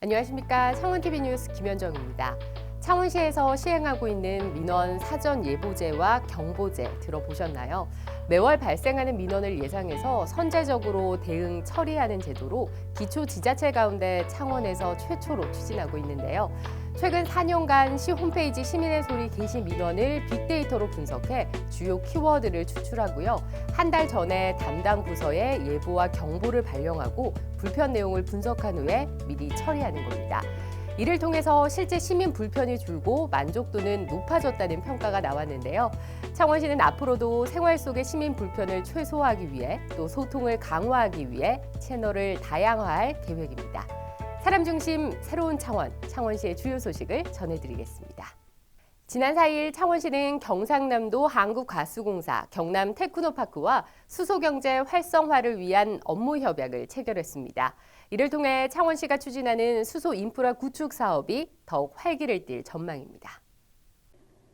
안녕하십니까. 창원TV 뉴스 김현정입니다. 창원시에서 시행하고 있는 민원 사전 예보제와 경보제 들어보셨나요? 매월 발생하는 민원을 예상해서 선제적으로 대응 처리하는 제도로 기초지자체 가운데 창원에서 최초로 추진하고 있는데요. 최근 4년간 시 홈페이지 시민의 소리 게시 민원을 빅데이터로 분석해 주요 키워드를 추출하고요. 한 달 전에 담당 부서에 예보와 경보를 발령하고 불편 내용을 분석한 후에 미리 처리하는 겁니다. 이를 통해서 실제 시민 불편이 줄고 만족도는 높아졌다는 평가가 나왔는데요. 창원시는 앞으로도 생활 속의 시민 불편을 최소화하기 위해 또 소통을 강화하기 위해 채널을 다양화할 계획입니다. 사람 중심 새로운 창원, 창원시의 주요 소식을 전해드리겠습니다. 지난 4일 창원시는 경상남도 한국가스공사, 경남 테크노파크와 수소경제 활성화를 위한 업무 협약을 체결했습니다. 이를 통해 창원시가 추진하는 수소 인프라 구축 사업이 더욱 활기를 띨 전망입니다.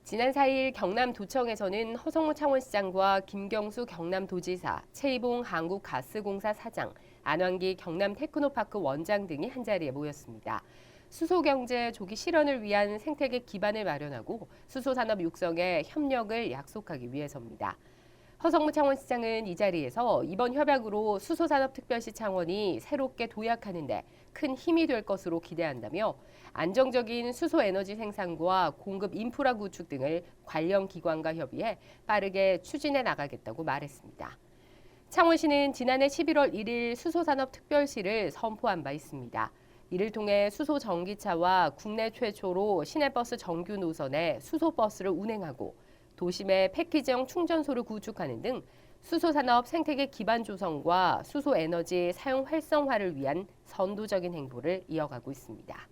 지난 4일 경남도청에서는 허성무 창원시장과 김경수 경남도지사, 최이봉 한국가스공사 사장, 안환기 경남테크노파크 원장 등이 한자리에 모였습니다. 수소경제 조기 실현을 위한 생태계 기반을 마련하고 수소산업 육성에 협력을 약속하기 위해서입니다. 허성무 창원시장은 이 자리에서 이번 협약으로 수소산업특별시 창원이 새롭게 도약하는 데 큰 힘이 될 것으로 기대한다며 안정적인 수소에너지 생산과 공급 인프라 구축 등을 관련 기관과 협의해 빠르게 추진해 나가겠다고 말했습니다. 창원시는 지난해 11월 1일 수소산업특별시를 선포한 바 있습니다. 이를 통해 수소 전기차와 국내 최초로 시내버스 정규 노선에 수소버스를 운행하고 도심에 패키지형 충전소를 구축하는 등 수소산업 생태계 기반 조성과 수소에너지 사용 활성화를 위한 선도적인 행보를 이어가고 있습니다.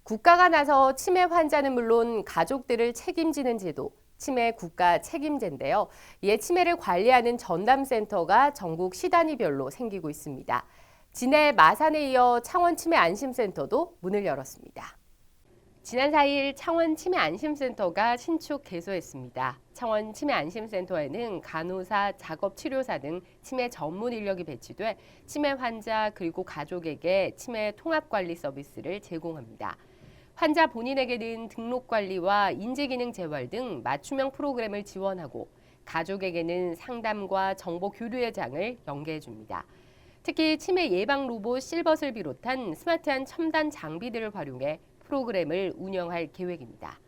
국가가 나서 치매 환자는 물론 가족들을 책임지는 제도, 치매 국가 책임제인데요. 이에 치매를 관리하는 전담센터가 전국 시단위별로 생기고 있습니다. 진해 마산에 이어 창원 치매 안심센터도 문을 열었습니다. 지난 4일 창원 치매 안심센터가 신축 개소했습니다. 창원 치매 안심센터에는 간호사, 작업치료사 등 치매 전문 인력이 배치돼 치매 환자 그리고 가족에게 치매 통합관리 서비스를 제공합니다. 환자 본인에게는 등록관리와 인지기능 재활 등 맞춤형 프로그램을 지원하고 가족에게는 상담과 정보 교류의 장을 연계해 줍니다. 특히 치매 예방 로봇 실벗을 비롯한 스마트한 첨단 장비들을 활용해 프로그램을 운영할 계획입니다.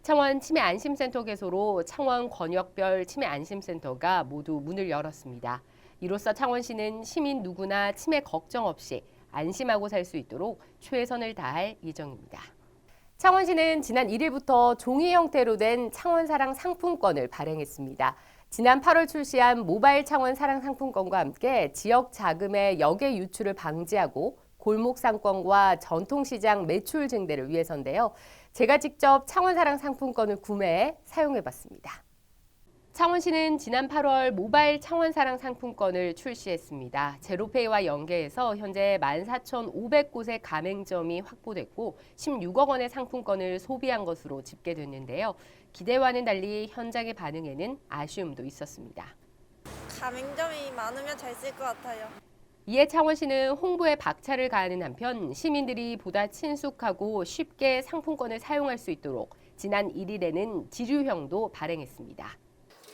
창원 치매 안심센터 개소로 창원 권역별 치매 안심센터가 모두 문을 열었습니다. 이로써 창원시는 시민 누구나 치매 걱정 없이 안심하고 살 수 있도록 최선을 다할 예정입니다. 창원시는 지난 1일부터 종이 형태로 된 창원사랑 상품권을 발행했습니다. 지난 8월 출시한 모바일 창원 사랑 상품권과 함께 지역 자금의 역외 유출을 방지하고 골목 상권과 전통시장 매출 증대를 위해서인데요. 제가 직접 창원 사랑 상품권을 구매해 사용해봤습니다. 창원시는 지난 8월 모바일 창원 사랑 상품권을 출시했습니다. 제로페이와 연계해서 현재 14,500곳의 가맹점이 확보됐고 16억 원의 상품권을 소비한 것으로 집계됐는데요. 기대와는 달리 현장의 반응에는 아쉬움도 있었습니다. 가맹점이 많으면 잘 쓸 것 같아요. 이에 창원시는 홍보에 박차를 가하는 한편 시민들이 보다 친숙하고 쉽게 상품권을 사용할 수 있도록 지난 1일에는 지류형도 발행했습니다.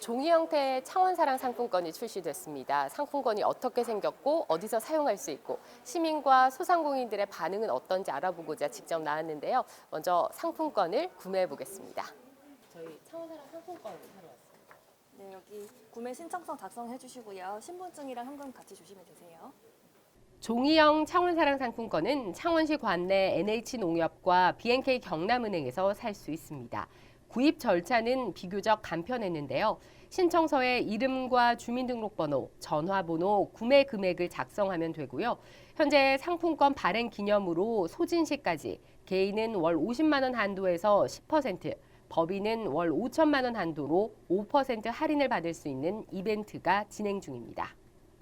종이 형태의 창원사랑 상품권이 출시됐습니다. 상품권이 어떻게 생겼고 어디서 사용할 수 있고 시민과 소상공인들의 반응은 어떤지 알아보고자 직접 나왔는데요. 먼저 상품권을 구매해 보겠습니다. 저희 창원사랑 상품권을 사러 왔습니다. 네, 여기 구매 신청서 작성해 주시고요. 신분증이랑 현금 같이 주시면 되세요. 종이형 창원사랑 상품권은 창원시 관내 NH농협과 BNK 경남은행에서 살 수 있습니다. 구입 절차는 비교적 간편했는데요. 신청서에 이름과 주민등록번호, 전화번호, 구매 금액을 작성하면 되고요. 현재 상품권 발행 기념으로 소진시까지 개인은 월 50만 원 한도에서 10%, 법인은 월 5천만 원 한도로 5% 할인을 받을 수 있는 이벤트가 진행 중입니다.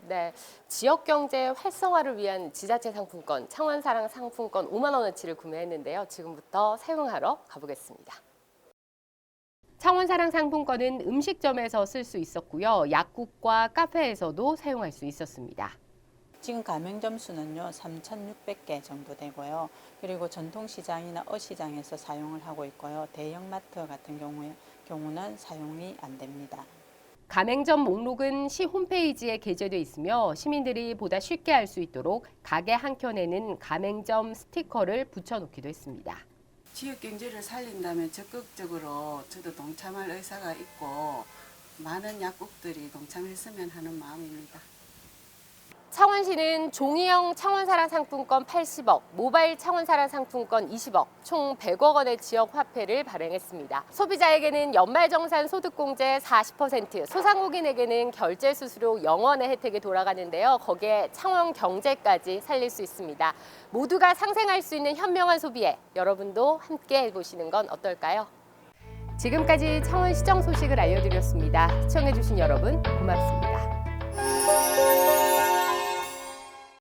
네, 지역 경제 활성화를 위한 지자체 상품권, 창원사랑 상품권 5만 원어치를 구매했는데요. 지금부터 사용하러 가보겠습니다. 창원사랑 상품권은 음식점에서 쓸 수 있었고요. 약국과 카페에서도 사용할 수 있었습니다. 지금 가맹점 수는요 3,600개 정도 되고요. 그리고 전통시장이나 어시장에서 사용을 하고 있고요. 대형마트 같은 경우는 사용이 안 됩니다. 가맹점 목록은 시 홈페이지에 게재돼 있으며 시민들이 보다 쉽게 알 수 있도록 가게 한켠에는 가맹점 스티커를 붙여놓기도 했습니다. 지역 경제를 살린다면 적극적으로 저도 동참할 의사가 있고 많은 약국들이 동참했으면 하는 마음입니다. 창원시는 종이형 창원사랑 상품권 80억, 모바일 창원사랑 상품권 20억, 총 100억 원의 지역 화폐를 발행했습니다. 소비자에게는 연말정산 소득공제 40%, 소상공인에게는 결제 수수료 0원의 혜택이 돌아가는데요. 거기에 창원 경제까지 살릴 수 있습니다. 모두가 상생할 수 있는 현명한 소비에 여러분도 함께 해보시는 건 어떨까요? 지금까지 창원시정 소식을 알려드렸습니다. 시청해주신 여러분 고맙습니다.